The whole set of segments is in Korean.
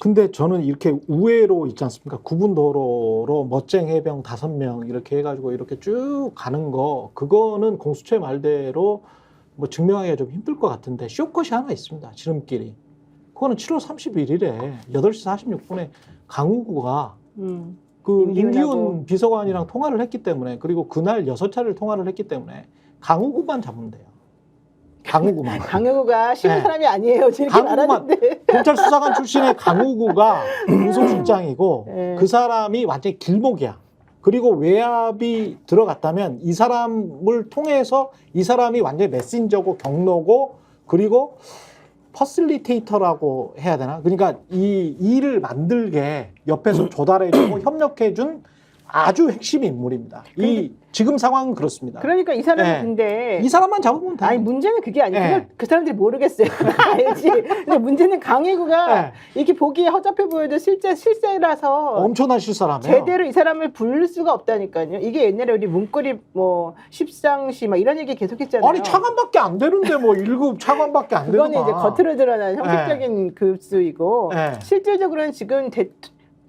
근데 저는 이렇게 우회로 있지 않습니까? 구분도로로 멋쟁 해병 5명 이렇게 해가지고 이렇게 쭉 가는 거, 그거는 공수처의 말대로 뭐 증명하기가 좀 힘들 것 같은데 쇼컷이 하나 있습니다. 지름길이. 그거는 7월 31일에 8시 46분에 강우구가 그 임기훈 비서관이랑 통화를 했기 때문에, 그리고 그날 6차례를 통화를 했기 때문에 강우구만 잡으면 돼요. 강우구만. 강우구가 쉬운 네. 사람이 아니에요. 이렇게 말하는데. 검찰 수사관 출신의 강우구가 공소실장이고 네. 그 사람이 완전히 길목이야. 그리고 외압이 들어갔다면 이 사람을 통해서 이 사람이 완전히 메신저고 경로고 그리고 퍼실리테이터라고 해야 되나? 그러니까 이 일을 만들게 옆에서 조달해주고 협력해준 아주 핵심 인물입니다. 이 지금 상황은 그렇습니다. 그러니까 이 사람이 네. 근데 이 사람만 잡으면 돼. 아니 문제는 그게 아니고 네. 그 사람들이 모르겠어요. 알지. 근데 문제는 강혜구가 네. 이렇게 보기에 허접해 보여도 실세라서 엄청난 실사라며. 제대로 이 사람을 부를 수가 없다니까요. 이게 옛날에 우리 문고리 뭐 십상시 막 이런 얘기 계속했잖아요. 아니 차관밖에 안 되는데 뭐 1급 차관밖에 안 되는 그거는 이제 겉으로 드러난 형식적인 급수이고 네. 실질적으로는 지금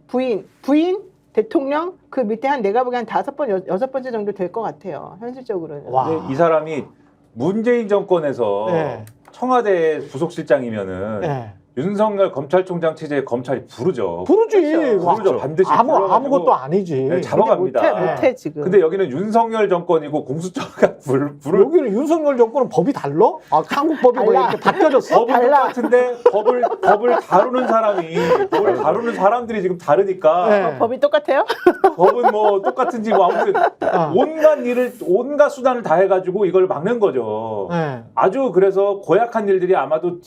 부인 대통령 그 밑에 한 내가 보기엔 5번 6번째 정도 될 것 같아요. 현실적으로는. 와. 근데 이 사람이 문재인 정권에서 네. 청와대 부속실장이면은 네. 윤석열 검찰총장 체제에 검찰이 부르죠. 부르지. 부르죠. 반드시 불러가지고 아무것도 아니지. 네, 잡아갑니다. 못해 지금. 근데 여기는 윤석열 정권이고 공수처가 부를 여기는 윤석열 정권은 법이 달라? 아, 한국 법이 뭐 달라. 이렇게 바뀌어졌어? 법은 똑같은데 법을 다루는 사람이 법을 다루는 사람들이 지금 다르니까 네. 법이 똑같아요? 법은 뭐 똑같은지 뭐 아무튼 온갖 수단을 다 해가지고 이걸 막는 거죠. 네. 아주 그래서 고약한 일들이 아마도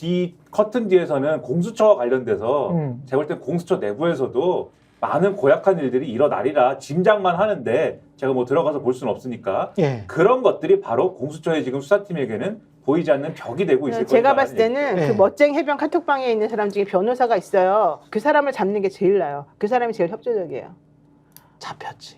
커튼 뒤에서는 공수처와 관련돼서 제가 볼 땐 공수처 내부에서도 많은 고약한 일들이 일어나리라 짐작만 하는데 제가 뭐 들어가서 볼 수는 없으니까 예. 그런 것들이 바로 공수처의 지금 수사팀에게는 보이지 않는 벽이 되고 있을 거예요. 제가 봤을 때는 네. 그 멋쟁 해병 카톡방에 있는 사람 중에 변호사가 있어요. 그 사람을 잡는 게 제일 나아요. 그 사람이 제일 협조적이에요. 잡혔지.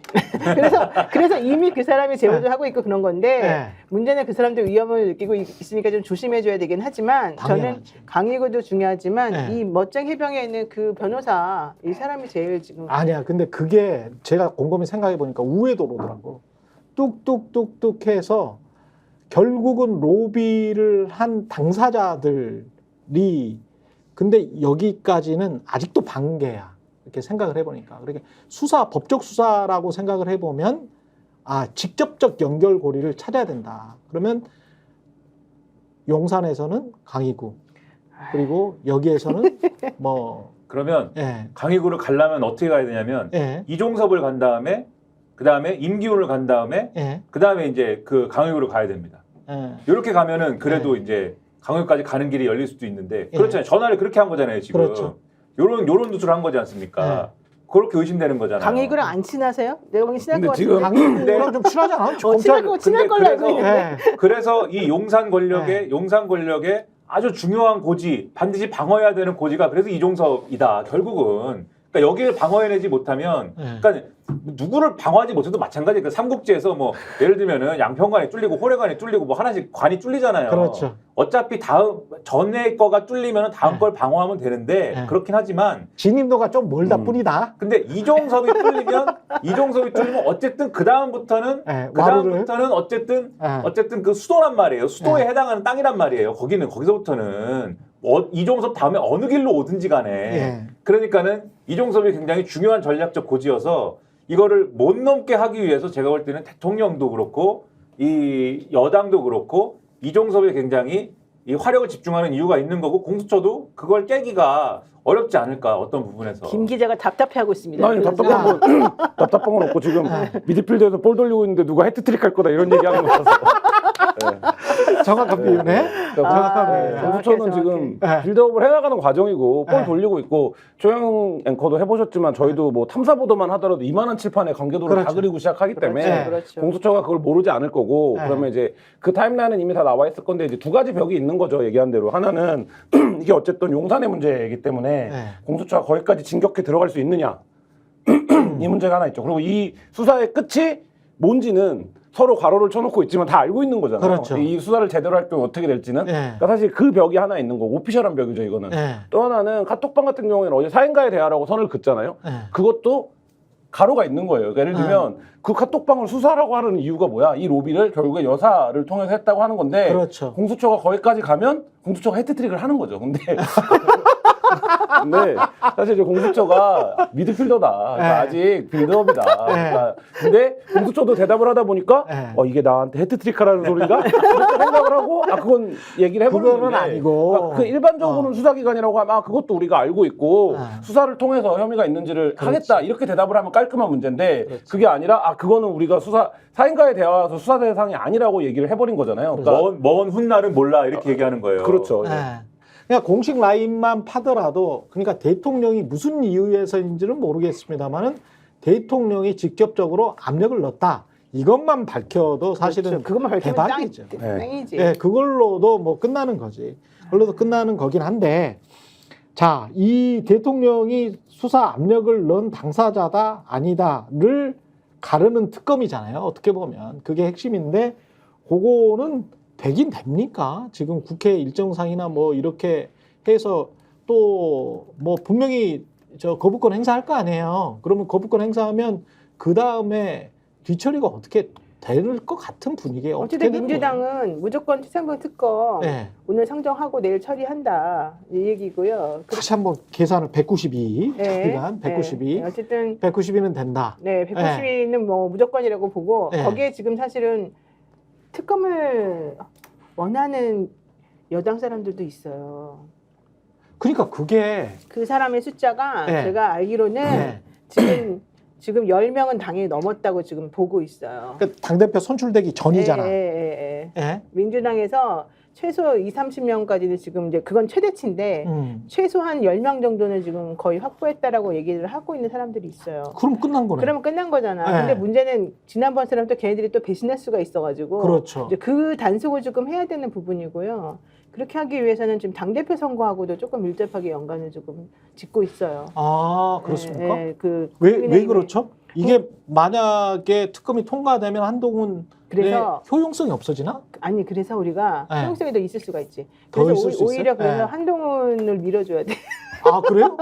그래서 이미 그 사람이 제보를 하고 있고 그런 건데 네. 문제는 그 사람도 위험을 느끼고 있으니까 좀 조심해줘야 되긴 하지만 저는 당연하지. 강의구도 중요하지만 네. 이 멋쟁 해병에 있는 그 변호사 이 사람이 제일 지금 아니야. 근데 그게 제가 곰곰이 생각해 보니까 우회도로더라고. 뚝뚝뚝뚝 해서 결국은 로비를 한 당사자들이, 근데 여기까지는 아직도 반개야. 이렇게 생각을 해보니까. 그렇게 법적 수사라고 생각을 해보면, 직접적 연결고리를 찾아야 된다. 그러면 용산에서는 강희구, 그리고 여기에서는 그러면 예, 강의구를 가려면 어떻게 가야 되냐면 예, 이종섭을 간 다음에 그 다음에 임기훈을 간 다음에 예, 그 다음에 이제 그 강의구를 가야 됩니다. 예. 이렇게 가면은 그래도 이제 강의구까지 가는 길이 열릴 수도 있는데 예. 그렇잖아요. 전화를 그렇게 한 거잖아요. 지금 그렇죠. 요런 누수를 한 거지 않습니까? 그렇게 의심되는 거잖아요. 강의구랑 안 친하세요? 내가 보기 친할 근데 것 지금 같은데. 강희구랑 좀 친하지 않아? 친할 걸로 알고 있는데. 예. 그래서 이 용산 권력의 아주 중요한 고지, 반드시 방어해야 되는 고지가 그래서 이종섭이다. 결국은 그러니까 여기를 방어해내지 못하면, 그러니까 누구를 방어하지 못해도 마찬가지. 그 삼국지에서 뭐 예를 들면은 양평관이 뚫리고 호래관이 뚫리고 뭐 하나씩 관이 뚫리잖아요. 그렇죠. 어차피 전에 거가 뚫리면 다음 걸 방어하면 되는데 네. 그렇긴 하지만. 진입도가 좀 멀다 뿐이다. 근데 이종섭이 뚫리면 어쨌든 그 다음부터는 어쨌든 그 수도란 말이에요. 수도에 해당하는 땅이란 말이에요. 거기서부터는 이종섭 다음에 어느 길로 오든지 간에. 예. 그러니까는 이종섭이 굉장히 중요한 전략적 고지여서 이거를 못 넘게 하기 위해서 제가 볼 때는 대통령도 그렇고 이 여당도 그렇고 이종섭에 굉장히 이 화력을 집중하는 이유가 있는 거고 공수처도 그걸 깨기가 어렵지 않을까 어떤 부분에서. 김 기자가 답답해하고 있습니다. 아니 답답한 건 없고 지금 미드필드에서 볼 돌리고 있는데 누가 해트트릭 할 거다 이런 얘기하는 거 같아서. 정확한 비유네. 정확한 비유네. 공수처는 지금 네. 빌드업을 해나가는 과정이고 볼 네. 돌리고 있고 조영 앵커도 해보셨지만 저희도 뭐 탐사 보도만 하더라도 이만한 칠판에 관계도를 다 그렇죠. 그리고 시작하기 때문에 네. 그렇죠. 공수처가 그걸 모르지 않을 거고 네. 그러면 이제 그 타임라인은 이미 다 나와 있을 건데 이제 두 가지 벽이 있는 거죠. 얘기한 대로 하나는 이게 어쨌든 용산의 문제이기 때문에 네. 공수처가 거기까지 진격해 들어갈 수 있느냐 이 문제가 하나 있죠. 그리고 이 수사의 끝이 뭔지는 서로 괄호를 쳐놓고 있지만 다 알고 있는 거잖아요. 그렇죠. 이 수사를 제대로 할 경우 어떻게 될지는. 네. 그러니까 사실 그 벽이 하나 있는 거고 오피셜한 벽이죠 이거는. 네. 또 하나는 카톡방 같은 경우에는 어제 사인과의 대화라고 선을 긋잖아요. 네. 그것도 가로가 있는 거예요. 그러니까 예를 들면 그 카톡방을 수사라고 하는 이유가 뭐야? 이 로비를 결국에 여사를 통해서 했다고 하는 건데 그렇죠. 공수처가 거기까지 가면 공수처가 헤트트릭을 하는 거죠. 근데 사실 이제 공수처가 미드필더다. 그러니까 네. 아직 빌드업이다. 그러니까 근데 공수처도 대답을 하다 보니까 네. 이게 나한테 헤트트릭하라는 소리가 이렇게 생각을 하고 그건 얘기를 해버리는데 그거는 아니고. 그러니까 그 일반적으로는 수사기관이라고 하면 그것도 우리가 알고 있고 수사를 통해서 혐의가 있는지를 하겠다 이렇게 대답을 하면 깔끔한 문제인데 그렇지. 그게 아니라 그거는 우리가 사인과의 대화에서 수사 대상이 아니라고 얘기를 해버린 거잖아요. 그러니까 먼 훗날은 몰라 이렇게 얘기하는 거예요. 그렇죠. 네. 그러니까 공식 라인만 파더라도 그러니까 대통령이 무슨 이유에서인지는 모르겠습니다만은 대통령이 직접적으로 압력을 넣었다. 이것만 밝혀도 사실은 그렇죠. 그것만 밝히면 대박이죠. 땡이지. 네, 그걸로도 뭐 끝나는 거지. 그걸로도 끝나는 거긴 한데, 자, 이 대통령이 수사 압력을 넣은 당사자다 아니다를 가르는 특검이잖아요. 어떻게 보면 그게 핵심인데, 그거는 되긴 됩니까? 지금 국회 일정상이나 뭐 이렇게 해서 또 뭐 분명히 저 거부권 행사할 거 아니에요. 그러면 거부권 행사하면 그 다음에 뒤처리가 어떻게 될 것 같은 분위기예요. 어쨌든 민주당은 무조건 최상병 특검 네. 오늘 상정하고 내일 처리한다 이 얘기고요. 다시 한번 계산을 192 네. 기간 192 네. 어쨌든 192는 된다. 네 192는 뭐 무조건이라고 보고 네. 거기에 지금 사실은 특검을 원하는 여당 사람들도 있어요. 그러니까 그게 그 사람의 숫자가 네. 제가 알기로는 네. 지금 10명은 당연히 넘었다고 지금 보고 있어요. 그러니까 당대표 선출되기 전이잖아. 예? 민주당에서 최소 20, 30명까지는 지금 이제 그건 최대치인데 최소한 10명 정도는 지금 거의 확보했다라고 얘기를 하고 있는 사람들이 있어요. 그럼 끝난 거네. 그러면 끝난 거잖아. 네. 근데 문제는 지난번처럼 또 걔네들이 또 배신할 수가 있어가지고 그렇죠. 이제 그 단속을 조금 해야 되는 부분이고요. 그렇게 하기 위해서는 지금 당대표 선거하고도 조금 밀접하게 연관을 조금 짓고 있어요. 아, 그렇습니까? 네, 그 왜 그렇죠? 이게 만약에 특검이 통과되면 한동훈의 그래서 효용성이 없어지나? 아니 그래서 우리가 네. 효용성이 더 있을 수가 있지. 더 그래서 있을 수 있어요? 오히려 그래서 네. 한동훈을 밀어줘야 돼. 아, 그래요?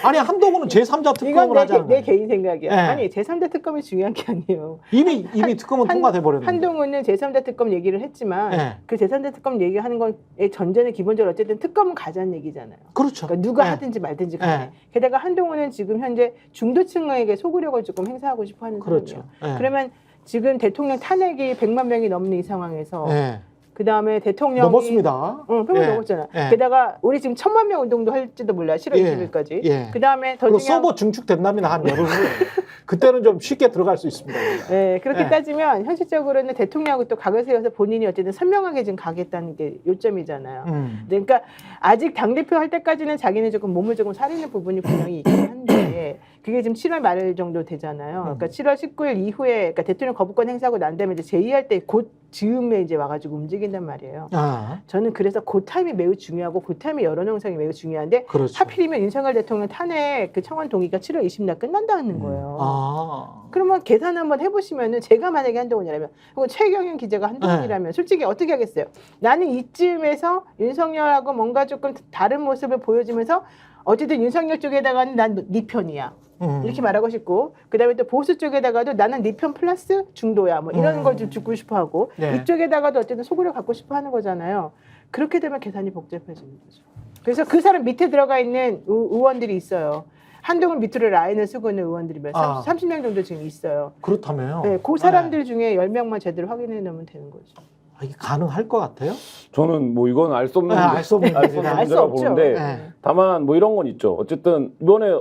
아니, 한동훈은 제3자 이건 특검을 하자는 내 거예요. 개인 생각이야. 네. 아니 제3자 특검이 중요한 게 아니에요. 이미 특검은 통과돼 버렸는데. 한동훈은 제3자 특검 얘기를 했지만 네. 그 제3자 특검 얘기하는 건의 전제는 기본적으로 어쨌든 특검은 가자는 얘기잖아요. 그렇죠. 그러니까 누가 네. 하든지 말든지 간에. 네. 게다가 한동훈은 지금 현재 중도층에게 소구력을 조금 행사하고 싶어 하는 그렇죠. 사람이에요. 네. 그러면 지금 대통령 탄핵이 100만 명이 넘는 이 상황에서 네. 그다음에 대통령이 넘었습니다. 응, 100만 예. 넘었잖아. 예. 게다가 우리 지금 1000만 명 운동도 할지도 몰라. 7월 예. 20일까지. 예. 그다음에 더 그리고 중요한 서버 증축된답니다. 한 열흘 후에. 그때는 좀 쉽게 들어갈 수 있습니다. 우리가. 네, 그렇게 예. 따지면 현실적으로는 대통령하고 또 각을 세워서 본인이 어쨌든 선명하게 지금 가겠다는 게 요점이잖아요. 그러니까 아직 당대표 할 때까지는 자기는 조금 몸을 조금 사리는 부분이 분명히 있긴 한데 그게 지금 7월 말 정도 되잖아요. 그러니까 7월 19일 이후에 그러니까 대통령 거부권 행사하고 난 다음에 이제 제의할 때 곧 즈음에 이제 와가지고 움직인단 말이에요. 아, 저는 그래서 그 타임이 매우 중요하고 그 타임의 여론 형성이 매우 중요한데 그렇죠. 하필이면 윤석열 대통령 탄핵 그 청원 동의가 7월 20일 끝난다는 거예요. 아, 그러면 계산 한번 해보시면은 제가 만약에 한동훈이라면 혹은 최경영 기자가 한동훈이라면 솔직히 어떻게 하겠어요? 나는 이쯤에서 윤석열하고 뭔가 조금 다른 모습을 보여주면서 어쨌든 윤석열 쪽에다가는 난 네 편이야. 이렇게 말하고 싶고 그다음에 또 보수 쪽에다가도 나는 네 편 플러스 중도야 뭐 이런 걸 좀 듣고 싶어하고 네. 이쪽에다가도 어쨌든 소구를 갖고 싶어하는 거잖아요. 그렇게 되면 계산이 복잡해지는 거죠. 그래서 그 사람 밑에 들어가 있는 의원들이 있어요. 한동훈 밑으로 라인을 쓰고 있는 의원들이 몇 30명 정도 지금 있어요. 그렇다며요. 네, 그 사람들 중에 10명만 제대로 확인해 놓으면 되는 거죠. 아, 이게 가능할 것 같아요? 저는 뭐 이건 알 수 없는 알 수 없는 알 수 문제라고 없죠. 보는데 네. 다만 뭐 이런 건 있죠. 어쨌든 이번에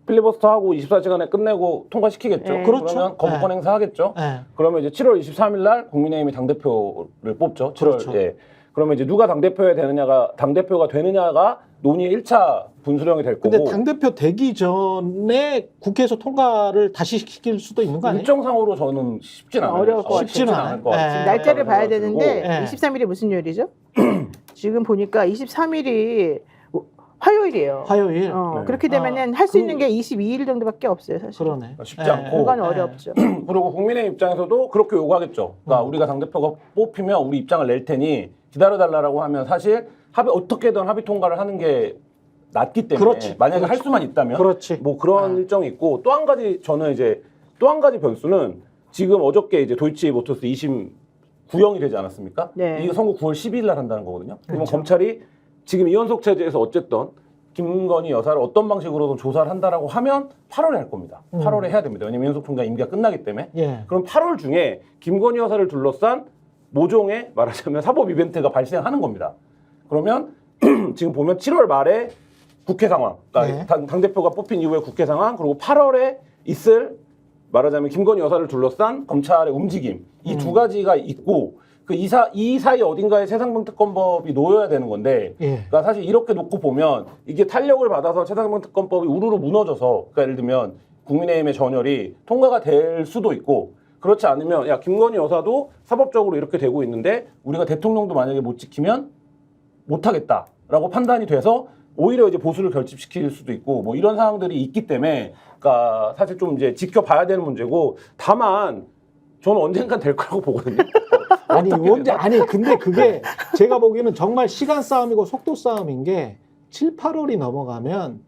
필리버스터 하고 24시간에 끝내고 통과시키겠죠. 네. 그렇죠. 그러면 거부권 네. 행사하겠죠. 네. 그러면 이제 7월 23일 날 국민의힘이 당대표를 뽑죠. 7월. 그렇죠. 예. 그러면 이제 누가 당대표가 되느냐가 논의의 1차 분수령이 될 거고. 근데 당대표 되기 전에 국회에서 통과를 다시 시킬 수도 있는 거 아니에요? 일정상으로 저는 쉽진 않아요. 어려울 것 같아요. 쉽지는 않아요. 않을 것 같아요. 네. 날짜를 봐야 되는데 네. 23일이 무슨 요일이죠? 지금 보니까 23일이 화요일이에요. 화요일. 네. 그렇게 되면은 할 수 있는 그- 게 22일 정도밖에 없어요, 사실. 그러네. 쉽지 예. 않고. 그건 어렵죠. 그리고 국민의 입장에서도 그렇게 요구하겠죠. 그러니까 우리가 당대표가 뽑히면 우리 입장을 낼 테니 기다려달라고 하면 사실 어떻게든 합의 통과를 하는 게 낫기 때문에 그렇지. 만약에 그렇지. 할 수만 있다면 그렇지. 뭐 그런 일정이 있고 또 한 가지 저는 이제 또 한 가지 변수는 지금 어저께 이제 도이치모터스 2심 구형이 되지 않았습니까? 네. 이거 선고 9월 12일 날 한다는 거거든요. 그러면 그렇죠. 검찰이 지금 이원석 체제에서 어쨌든 김건희 여사를 어떤 방식으로든 조사를 한다라고 하면 8월에 할 겁니다. 8월에 해야 됩니다. 왜냐면 이원석 총장 임기가 끝나기 때문에. 예. 그럼 8월 중에 김건희 여사를 둘러싼 모종의 말하자면 사법 이벤트가 발생하는 겁니다. 그러면 지금 보면 7월 말에 국회 상황, 그러니까 네. 당대표가 뽑힌 이후에 국회 상황, 그리고 8월에 있을 말하자면 김건희 여사를 둘러싼 검찰의 움직임, 이 두 가지가 있고 이 사이 어딘가에 최상병특검법이 놓여야 되는 건데, 예. 그러니까 사실 이렇게 놓고 보면 이게 탄력을 받아서 최상병특검법이 우르르 무너져서, 그러니까 예를 들면 국민의힘의 전열이 통과가 될 수도 있고, 그렇지 않으면 야 김건희 여사도 사법적으로 이렇게 되고 있는데 우리가 대통령도 만약에 못 지키면 못하겠다라고 판단이 돼서 오히려 이제 보수를 결집시킬 수도 있고 뭐 이런 상황들이 있기 때문에, 그러니까 사실 좀 이제 지켜봐야 되는 문제고, 다만 저는 언젠간 될 거라고 보거든요. 아니 어떻게 언제 되나? 아니 근데 그게 제가 보기에는 정말 시간 싸움이고 속도 싸움인 게 7, 8월이 넘어가면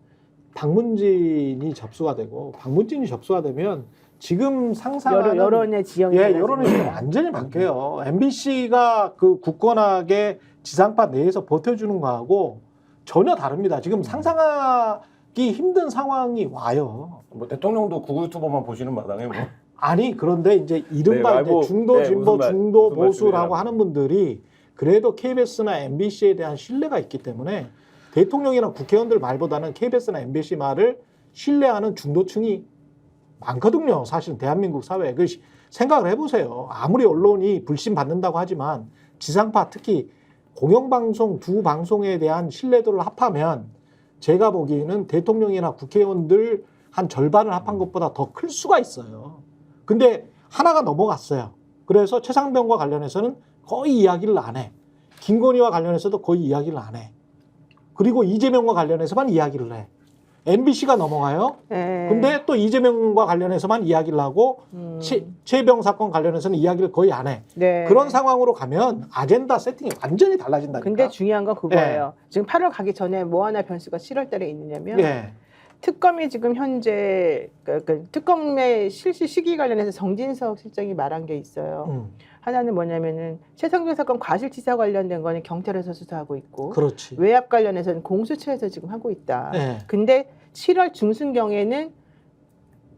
박문진이 접수가 되고, 박문진이 접수가 되면 지금 상상하는 여론의 지형이 여론이 지금 완전히 바뀌어요. MBC가 그 굳건하게 지상파 내에서 버텨주는 거하고 전혀 다릅니다. 지금 상상하기 힘든 상황이 와요. 뭐 대통령도 구구 유튜버만 보시는 마당에 뭐. 아니 그런데 이제 이른바 네, 이제 중도 네, 진보 무슨 중도 무슨 보수라고 말씀이냐면. 하는 분들이 그래도 KBS나 MBC에 대한 신뢰가 있기 때문에 대통령이나 국회의원들 말보다는 KBS나 MBC 말을 신뢰하는 중도층이 많거든요. 사실 대한민국 사회에. 그 생각을 해보세요. 아무리 언론이 불신 받는다고 하지만 지상파 특히 공영방송 두 방송에 대한 신뢰도를 합하면 제가 보기에는 대통령이나 국회의원들 한 절반을 합한 것보다 더 클 수가 있어요. 근데 하나가 넘어갔어요. 그래서 최상병과 관련해서는 거의 이야기를 안 해. 김건희와 관련해서도 거의 이야기를 안 해. 그리고 이재명과 관련해서만 이야기를 해. MBC가 넘어가요. 네. 근데 또 이재명과 관련해서만 이야기를 하고 최병 사건 관련해서는 이야기를 거의 안 해. 네. 그런 상황으로 가면 아젠다 세팅이 완전히 달라진다니까. 근데 중요한 건 그거예요. 지금 8월 가기 전에 뭐 하나 변수가 7월 달에 있느냐면 예. 특검이 지금 현재 그 특검의 실시 시기 관련해서 정진석 실장이 말한 게 있어요. 하나는 뭐냐면은 최상병 사건 과실치사 관련된 거는 경찰에서 수사하고 있고, 그렇지. 외압 관련해서는 공수처에서 지금 하고 있다. 예. 근데 7월 중순경에는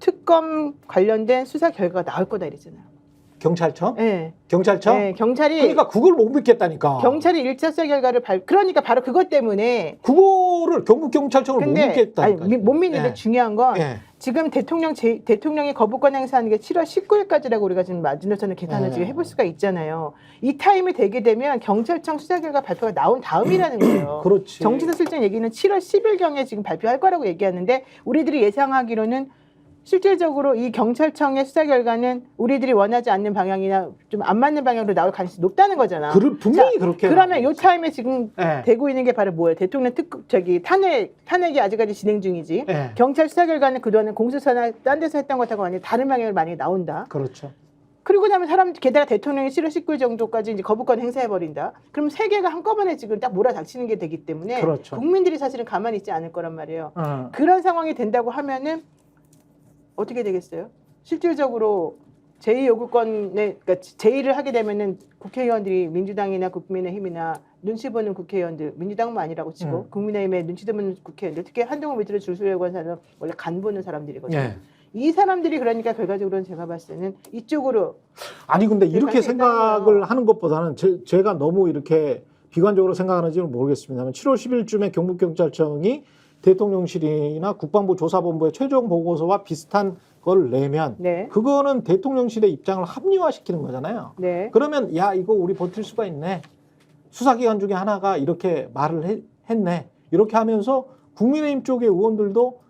특검 관련된 수사 결과가 나올 거다 이랬잖아요. 경찰청? 네. 경찰청? 네, 경찰이 그러니까 그걸 못 믿겠다니까. 경찰이 1차 수사 결과를 그러니까 바로 그것 때문에. 그거를 경북 경찰청을 못 근데 믿겠다니까. 아니, 못 믿는데 예. 중요한 건 예. 지금 대통령이 거부권 행사하는 게 7월 19일까지라고 우리가 지금 마지노선을 계산을 네. 지금 해볼 수가 있잖아요. 이 타임이 되게 되면 경찰청 수사 결과 발표가 나온 다음이라는 거예요. 그렇지. 정진석 실장 얘기는 7월 10일경에 지금 발표할 거라고 얘기하는데, 우리들이 예상하기로는 실질적으로 이 경찰청의 수사 결과는 우리들이 원하지 않는 방향이나 좀 안 맞는 방향으로 나올 가능성이 높다는 거잖아. 분명히 자, 그렇게. 그러면 이 나오겠지. 타임에 지금 예. 되고 있는 게 바로 뭐예요? 대통령 탄핵이 아직까지 진행 중이지. 예. 경찰 수사 결과는 그동안은 공수처나 딴 데서 했던 것하고 완전히 다른 방향으로 만약에 나온다. 그렇죠. 그리고 나면 게다가 대통령이 7월 19일 정도까지 이제 거부권 행사해버린다. 그럼 세 개가 한꺼번에 지금 딱 몰아닥치는 게 되기 때문에 그렇죠. 국민들이 사실은 가만히 있지 않을 거란 말이에요. 어. 그런 상황이 된다고 하면은 어떻게 되겠어요? 실질적으로 제2요구권에, 그러니까 제2를 하게 되면은 국회의원들이 민주당이나 국민의힘이나 눈치 보는 국회의원들, 민주당만 아니라고 치고 국민의힘에 눈치 보는 국회의원들, 특히 한동훈 밑으로 줄 서려고 하는 사람은 원래 간 보는 사람들이거든요. 예. 이 사람들이 그러니까 결과적으로는 제가 봤을 때는 이쪽으로 아니 근데 이렇게 생각이 생각을 있다고요. 하는 것보다는 제가 너무 이렇게 비관적으로 생각하는지는 모르겠습니다만 7월 10일쯤에 경북경찰청이 대통령실이나 국방부 조사본부의 최종 보고서와 비슷한 걸 내면 네. 그거는 대통령실의 입장을 합리화시키는 거잖아요. 네. 그러면 야 이거 우리 버틸 수가 있네. 수사기관 중에 하나가 이렇게 말을 했네. 이렇게 하면서 국민의힘 쪽의 의원들도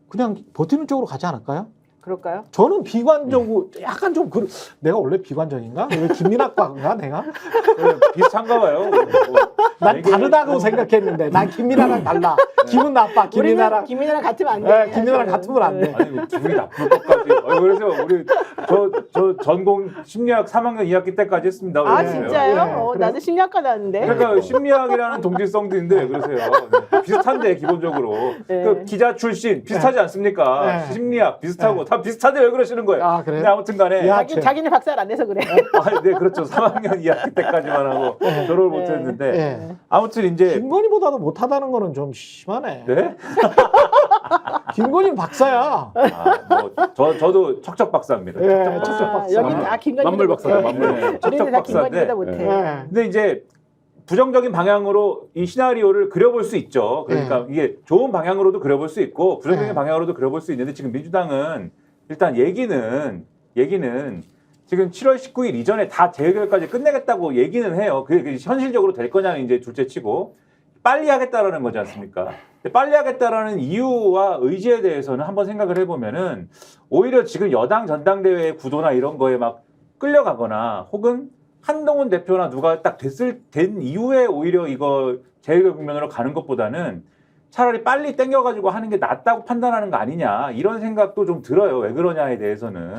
그냥 버티는 쪽으로 가지 않을까요? 그럴까요? 저는 비관적으로 약간 좀 내가 원래 비관적인가? 왜 김민학과인가 내가? 비슷한가 봐요. 난 다르다고 생각했는데 난 김민아랑 달라. 기분 나빠. 김민아랑 김민아랑 같으면 안 돼. 김민아랑 같으면 안 돼. 아니 뭐 기분이 나쁠 것까지. 그래서 우리 저 전공 심리학 3학년 2학기 때까지 했습니다. 아 그래서요. 진짜요? 그래. 나도 심리학과 나왔는데. 그러니까 심리학이라는 동질성도 있는데 그러세요. 비슷한데 기본적으로 네. 그 기자 출신 비슷하지 않습니까? 네. 심리학 비슷하고 다 비슷한데 왜 그러시는 거예요? 아, 그래요? 근데 아무튼간에 야, 자기는 박사를 안 해서 그래. 네 그렇죠. 3학년 2학기 때까지만 하고 졸업을 네. 못했는데 예. 아무튼 이제 김건희보다도 못하다는 거는 좀 심하네. 네? 김건희는 박사야. 저도 척척 박사입니다. 예, 척척 척척 박사. 여기 다 김건희 만물 박사다, 만물. 우리는 척척 다 박사인데 김건희보다 못해. 예. 근데 이제 부정적인 방향으로 이 시나리오를 그려볼 수 있죠. 그러니까 이게 좋은 방향으로도 그려볼 수 있고 부정적인 방향으로도 그려볼 수 있는데 지금 민주당은 일단 얘기는 지금 7월 19일 이전에 다 재결까지 끝내겠다고 얘기는 해요. 그게 현실적으로 될 거냐는 이제 둘째치고 빨리 하겠다라는 거지 않습니까? 근데 빨리 하겠다라는 이유와 의지에 대해서는 한번 생각을 해보면은 오히려 지금 여당 전당대회 구도나 이런 거에 막 끌려가거나 혹은 한동훈 대표나 누가 딱 된 이후에 오히려 이거 재결 국면으로 가는 것보다는 차라리 빨리 땡겨가지고 하는 게 낫다고 판단하는 거 아니냐 이런 생각도 좀 들어요. 왜 그러냐에 대해서는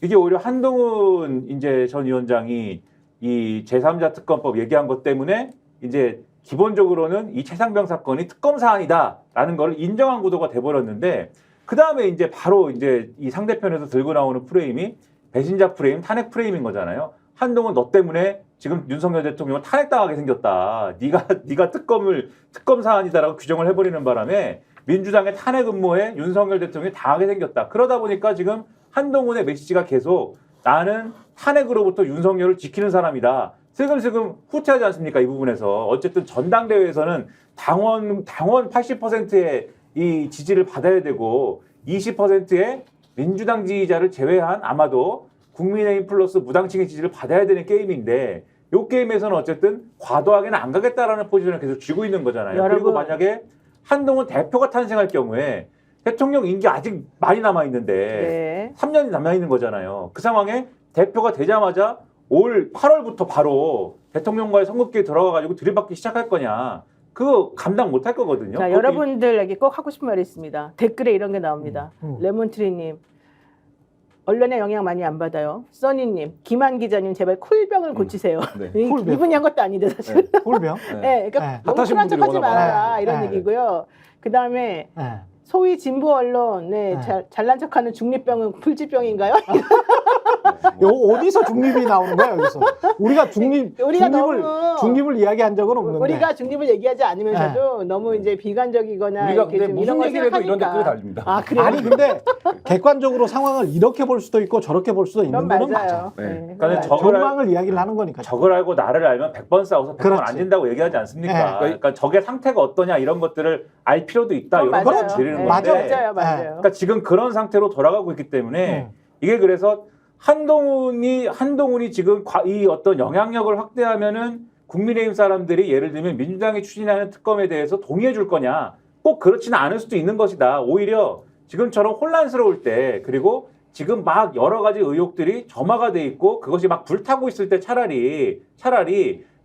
이게 오히려 한동훈 이제 전 위원장이 이 제3자 특검법 얘기한 것 때문에 이제 기본적으로는 이 최상병 사건이 특검 사안이다라는 걸 인정한 구도가 돼버렸는데 그 다음에 이제 바로 이제 이 상대편에서 들고 나오는 프레임이 배신자 프레임, 탄핵 프레임인 거잖아요. 한동훈 너 때문에 지금 윤석열 대통령을 탄핵당하게 생겼다. 네가 특검 사안이다라고 규정을 해버리는 바람에 민주당의 탄핵 음모에 윤석열 대통령이 당하게 생겼다. 그러다 보니까 지금 한동훈의 메시지가 계속 나는 탄핵으로부터 윤석열을 지키는 사람이다. 슬금슬금 후퇴하지 않습니까? 이 부분에서. 어쨌든 전당대회에서는 당원 80%의 이 지지를 받아야 되고 20%의 민주당 지지자를 제외한 아마도 국민의힘 플러스 무당층의 지지를 받아야 되는 게임인데 이 게임에서는 어쨌든 과도하게는 안 가겠다라는 포지션을 계속 쥐고 있는 거잖아요. 여러분. 그리고 만약에 한동훈 대표가 탄생할 경우에 대통령 임기 아직 많이 남아있는데 네. 3년이 남아있는 거잖아요. 그 상황에 대표가 되자마자 올 8월부터 바로 대통령과의 선거기에 들어가가지고 들이받기 시작할 거냐. 그거 감당 못할 거거든요. 자, 여러분들에게 꼭 하고 싶은 말이 있습니다. 댓글에 이런 게 나옵니다. 음. 레몬트리님, 언론의 영향 많이 안 받아요. 써니님, 김한 기자님 제발 쿨병을 고치세요. 네. 쿨병. 이분이 한 것도 아닌데 사실. 꿀병. 네, 그러니까 네. 너무 핫하신 쿨한 분들이 척하지 워낙 말아라 많아요. 이런 네. 얘기고요. 그 다음에 네. 소위 진보 언론, 네. 잘난 척하는 중립병은 불지병인가요? 어디서 중립이 나오는 거야 여기서? 우리가 우리가 중립을 이야기한 적은 없는데. 우리가 중립을 얘기하지 않으면서도 너무 이제 비관적이거나 우리가 이렇게 근데 좀 무슨 걸 얘기를 해도 이런 생각하니까. 댓글이 달립니다. 아 그래요? 아니 근데 객관적으로 상황을 이렇게 볼 수도 있고 저렇게 볼 수도 있는 그건 거는 맞아요. 맞아. 네. 네, 그러니까 그건 맞아요. 전망을 이야기를 하는 거니까. 적을 알고 나를 알면 100번 싸워서 100번 그렇지. 안 된다고 얘기하지 않습니까? 네. 그러니까 적의 상태가 어떠냐 이런 것들을 알 필요도 있다. 그건 이런 맞아요. 것을 드리는 네, 건데 맞아요, 맞아요. 그러니까 지금 그런 상태로 돌아가고 있기 때문에 이게 그래서 한동훈이 지금 이 어떤 영향력을 확대하면은 국민의힘 사람들이 예를 들면 민주당이 추진하는 특검에 대해서 동의해 줄 거냐? 꼭 그렇지는 않을 수도 있는 것이다. 오히려 지금처럼 혼란스러울 때 그리고 지금 막 여러 가지 의혹들이 점화가 돼 있고 그것이 막 불타고 있을 때 차라리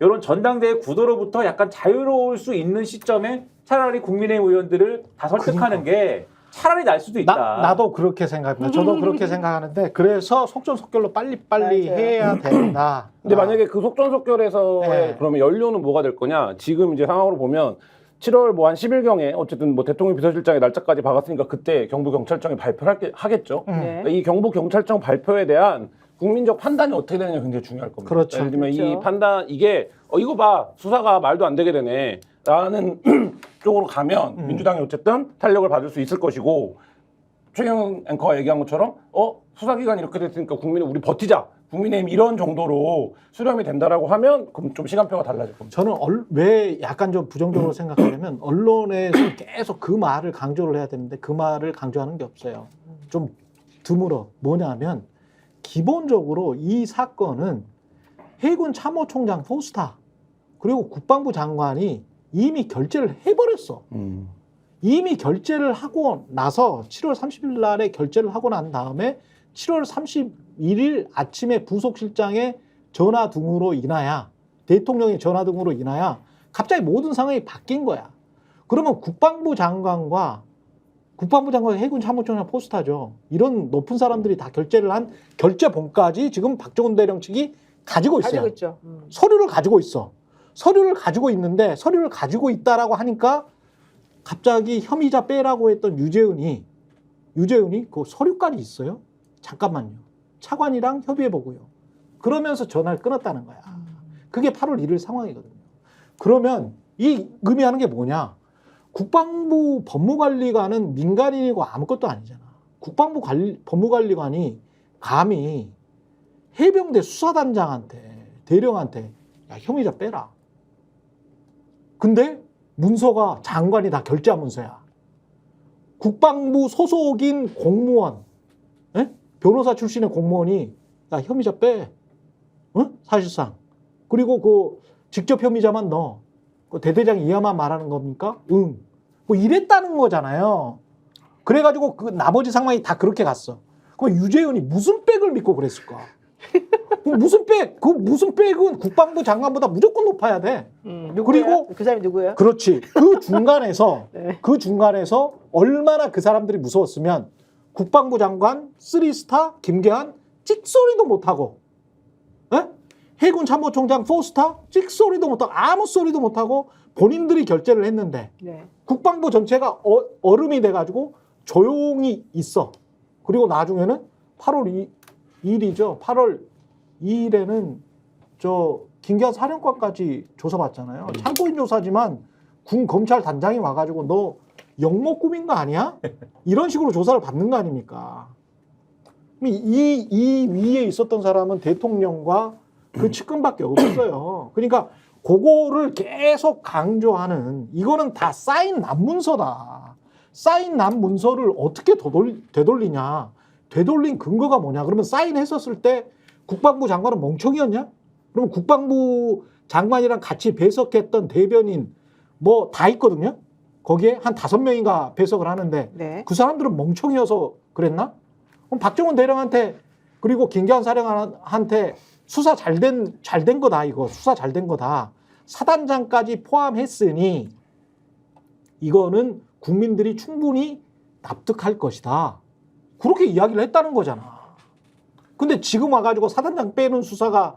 이런 전당대회 구도로부터 약간 자유로울 수 있는 시점에 차라리 국민의힘 의원들을 다 설득하는 게 차라리 날 수도 있다. 나도 그렇게 생각합니다. 저도 그렇게 생각하는데 그래서 속전속결로 빨리 맞아요. 해야 된다. 근데 만약에 그 속전속결에서의 네. 그러면 연료는 뭐가 될 거냐? 지금 이제 상황으로 보면 7월 뭐 한 10일경에 어쨌든 뭐 대통령 비서실장의 날짜까지 박았으니까 그때 경부경찰청이 발표를 하겠죠. 네. 그러니까 이 경부경찰청 발표에 대한 국민적 판단이 어떻게 되느냐 굉장히 중요할 겁니다. 그렇죠. 예를 들면 이 그렇죠. 판단 이게 이거 봐 수사가 말도 안 되게 되네 라는 쪽으로 가면 민주당이 어쨌든 탄력을 받을 수 있을 것이고 최경 앵커가 얘기한 것처럼 수사기관이 이렇게 됐으니까 우리 버티자 국민의힘 이런 정도로 수렴이 된다라고 하면 그럼 좀 시간표가 달라질 겁니다. 저는 왜 약간 좀 부정적으로 생각하냐면 언론에서 계속 그 말을 강조를 해야 되는데 그 말을 강조하는 게 없어요. 좀 드물어. 뭐냐면 기본적으로 이 사건은 해군 참모총장 포스타 그리고 국방부 장관이 이미 결재를 해버렸어. 이미 결재를 하고 나서 7월 30일 날에 결재를 하고 난 다음에 7월 31일 아침에 부속실장의 전화 등으로 인하여 대통령의 전화 등으로 인하여 갑자기 모든 상황이 바뀐 거야. 그러면 국방부 장관과 해군 참모총장 포스타죠. 이런 높은 사람들이 다 결재를 한 결재본까지 지금 박정훈 대령 측이 가지고 있어요. 가지고 있죠. 서류를 가지고 있어. 서류를 가지고 있는데 서류를 가지고 있다라고 하니까 갑자기 혐의자 빼라고 했던 유재은이 그 서류까지 있어요? 잠깐만요. 차관이랑 협의해보고요. 그러면서 전화를 끊었다는 거야. 그게 8월 1일 상황이거든요. 그러면 이 의미하는 게 뭐냐? 국방부 법무관리관은 민간인이고 아무것도 아니잖아. 국방부 법무관리관이 감히 해병대 수사단장한테 대령한테 야, 혐의자 빼라. 근데 문서가 장관이 다 결재한 문서야. 국방부 소속인 공무원, 변호사 출신의 공무원이 야, 혐의자 빼. 사실상. 그리고 그 직접 혐의자만 넣어. 그 대대장 이하만 말하는 겁니까? 응. 뭐 이랬다는 거잖아요. 그래가지고 그 나머지 상황이 다 그렇게 갔어. 그럼 유재현이 무슨 백을 믿고 그랬을까? 무슨 백? 그 무슨 백은 국방부 장관보다 무조건 높아야 돼. 그리고 그 사람이 누구예요? 그렇지. 그 중간에서 네. 그 중간에서 얼마나 그 사람들이 무서웠으면 국방부 장관 3스타 김계한 찍소리도 못하고, 해군 참모총장 4스타 찍소리도 못하고 아무 소리도 못하고 본인들이 결재를 했는데 네. 국방부 전체가 얼음이 돼가지고 조용히 있어. 그리고 나중에는 8월 2일이죠. 8월 2일에는 저 김계한 사령관까지 조사받잖아요. 참고인 조사지만 군 검찰 단장이 와가지고 너 영모 꾸민 거 아니야? 이런 식으로 조사를 받는 거 아닙니까? 이 위에 있었던 사람은 대통령과 그 측근밖에 없어요. 그러니까 그거를 계속 강조하는, 이거는 다 쌓인 난문서다. 쌓인 난문서를 어떻게 되돌리냐? 되돌린 근거가 뭐냐? 그러면 사인했었을 때 국방부 장관은 멍청이었냐? 그러면 국방부 장관이랑 같이 배석했던 대변인 뭐 다 있거든요. 거기에 한 5명인가 배석을 하는데 네. 그 사람들은 멍청이어서 그랬나? 그럼 박정훈 대령한테 그리고 김계한 사령한테 수사 잘 된 거다, 이거. 수사 잘 된 거다. 사단장까지 포함했으니 이거는 국민들이 충분히 납득할 것이다. 그렇게 이야기를 했다는 거잖아. 근데 지금 와가지고 사단장 빼는 수사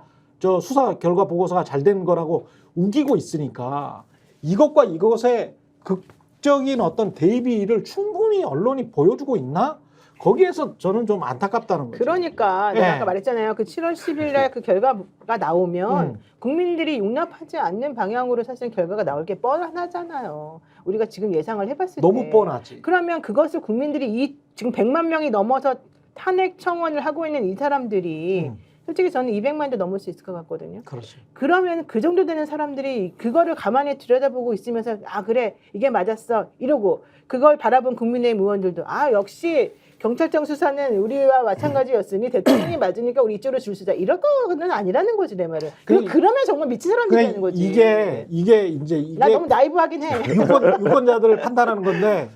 결과 보고서가 잘 된 거라고 우기고 있으니까 이것과 이것의 극적인 어떤 대비를 충분히 언론이 보여주고 있나? 거기에서 저는 좀 안타깝다는 거죠. 그러니까 내가 네. 아까 말했잖아요. 그 7월 10일 날 그 결과가 나오면 국민들이 용납하지 않는 방향으로 사실 결과가 나올 게 뻔하잖아요. 우리가 지금 예상을 해봤을 너무 때. 뻔하지. 그러면 그것을 국민들이 지금 100만 명이 넘어서 탄핵 청원을 하고 있는 이 사람들이 솔직히 저는 200만도 넘을 수 있을 것 같거든요. 그렇지. 그러면 그 정도 되는 사람들이 그거를 가만히 들여다보고 있으면서 아 그래 이게 맞았어 이러고 그걸 바라본 국민의힘 의원들도 아 역시 경찰청 수사는 우리와 마찬가지였으니 대통령이 맞으니까 우리 이쪽으로 줄 서자 이럴 거는 아니라는 거지 내 말은. 그러면 정말 미친 사람들이 되는 거지. 이게 이제 나 너무 나이브하긴 해. 유권자들을 판단하는 건데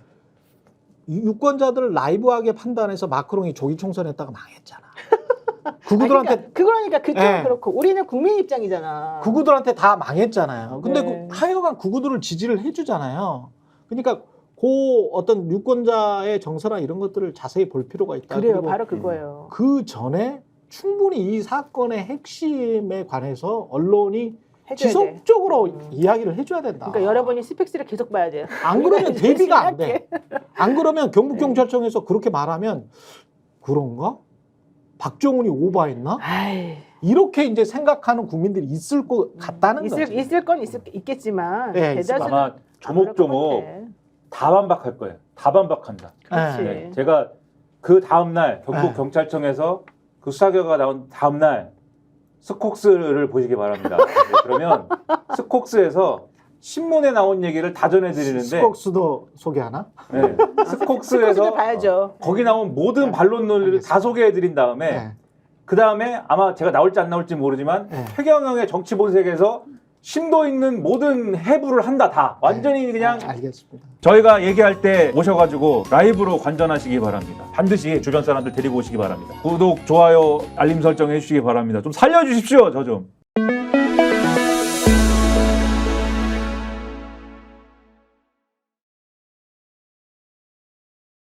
유권자들을 라이브하게 판단해서 마크롱이 조기 총선했다가 망했잖아. 그구들한테 그러니까 그쪽은 네. 그렇고 우리는 국민 입장이잖아. 그구들한테 다 망했잖아요. 근데 네. 하여간 그구들을 지지를 해주잖아요. 그러니까 그 어떤 유권자의 정서나 이런 것들을 자세히 볼 필요가 있다. 그래요, 그리고 바로 그거예요. 그 전에 충분히 이 사건의 핵심에 관해서 언론이 해줘야 돼. 지속적으로 이야기를 해줘야 된다. 그러니까 여러분이 스펙스를 계속 봐야 돼요. 안 그러면 이제 대비가 안 돼. 시작해. 안 그러면 경북경찰청에서 그렇게 말하면 그런가? 박정훈이 오바했나? 아이, 이렇게 이제 생각하는 국민들이 있을 것 같다는 거지. 있을 건 있겠지만 네, 대다수는 아마 안 그럴 것 조목조목 같아. 다 반박할 거예요. 다 반박한다. 그렇지. 네. 제가 그 다음날 경북 네. 경찰청에서 그 수사 결과가 나온 다음날 스콕스를 보시기 바랍니다. 네, 그러면 스콕스에서 신문에 나온 얘기를 다 전해드리는데 스콕스도 소개하나? 네, 스콕스도 스콕스에서 봐야죠. 거기 나온 모든 네. 반론론리를 알겠습니다. 다 소개해드린 다음에 네. 그 다음에 아마 제가 나올지 안 나올지 모르지만 네. 최경영의 정치 본색에서 심도 있는 모든 해부를 한다 다. 완전히 그냥 알겠습니다. 저희가 얘기할 때 오셔가지고 라이브로 관전하시기 바랍니다. 반드시 주변 사람들 데리고 오시기 바랍니다. 구독, 좋아요, 알림 설정 해주시기 바랍니다. 좀 살려주십시오, 저 좀.